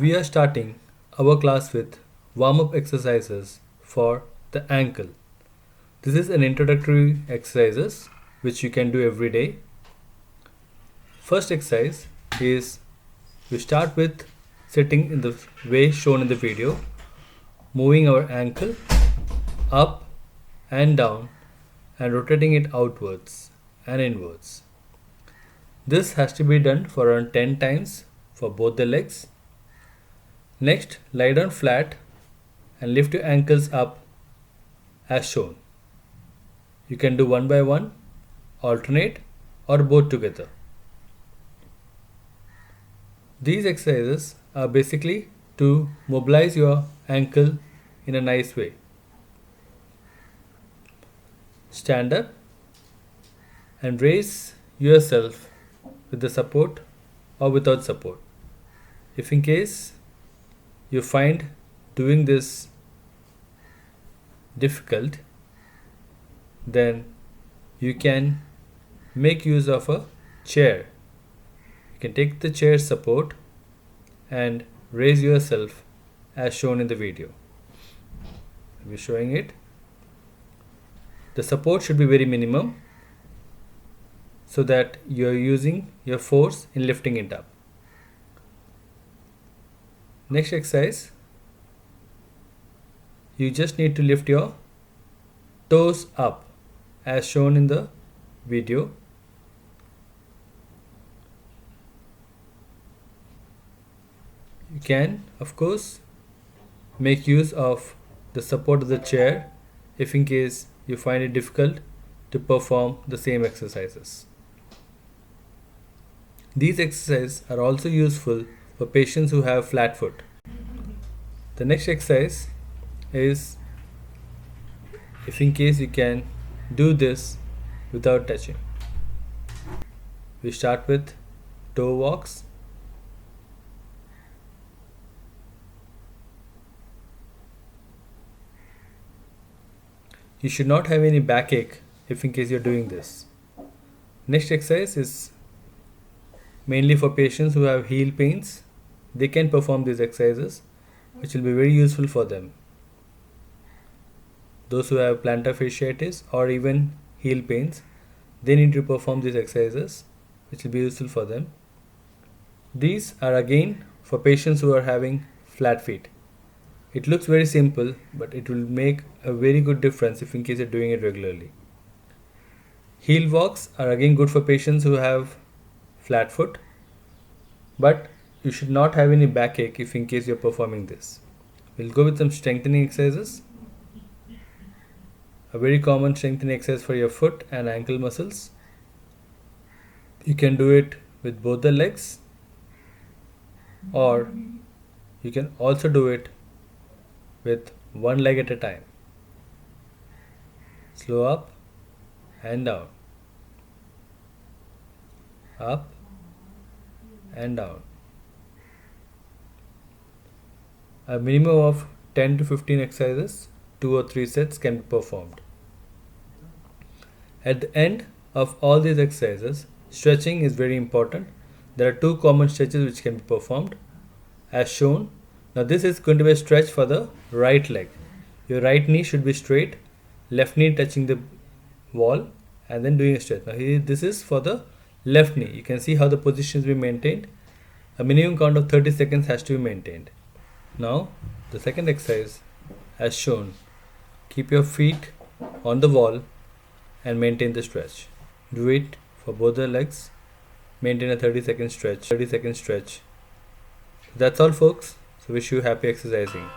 We are starting our class with warm-up exercises for the ankle. This is an introductory exercises which you can do every day. First exercise is we start with sitting in the way shown in the video, moving our ankle up and down and rotating it outwards and inwards. This has to be done for around 10 times for both the legs. Next, lie down flat and lift your ankles up as shown. You can do one by one, alternate, or both together. These exercises are basically to mobilize your ankle in a nice way. Stand up and raise yourself with the support or without support. If in case you find doing this difficult, then you can make use of a chair. You can take the chair support and raise yourself as shown in the video. I'll be showing it. The support should be very minimum so that you are using your force in lifting it up. Next exercise, you just need to lift your toes up as shown in the video. You can, of course, make use of the support of the chair if in case you find it difficult to perform the same exercises. These exercises are also useful for patients who have flat foot. The next exercise is if in case you can do this without touching. We start with toe walks. You should not have any backache if in case you're doing this. Next exercise is mainly for patients who have heel pains. They can perform these exercises, which will be very useful for them. Those who have plantar fasciitis or even heel pains, they need to perform these exercises, which will be useful for them. These are again for patients who are having flat feet. It looks very simple, but it will make a very good difference if in case you're doing it regularly. Heel walks are again good for patients who have flat foot, but you should not have any backache if in case you're performing this. We'll go with some strengthening exercises. A very common strengthening exercise for your foot and ankle muscles. You can do it with both the legs, or you can also do it with one leg at a time. Slow up and down, up and down. A minimum of 10 to 15 exercises, 2 or 3 sets can be performed. At the end of all these exercises, stretching is very important. There are 2 common stretches which can be performed as shown. Now this is going to be a stretch for the right leg. Your right knee should be straight, left knee touching the wall, and then doing a stretch. Now this is for the left knee. You can see how the positions be maintained. A minimum count of 30 seconds has to be maintained. Now the second exercise as shown. Keep your feet on the wall and maintain the stretch. Do it for both the legs. Maintain a 30-second stretch. That's all, folks. So wish you happy exercising.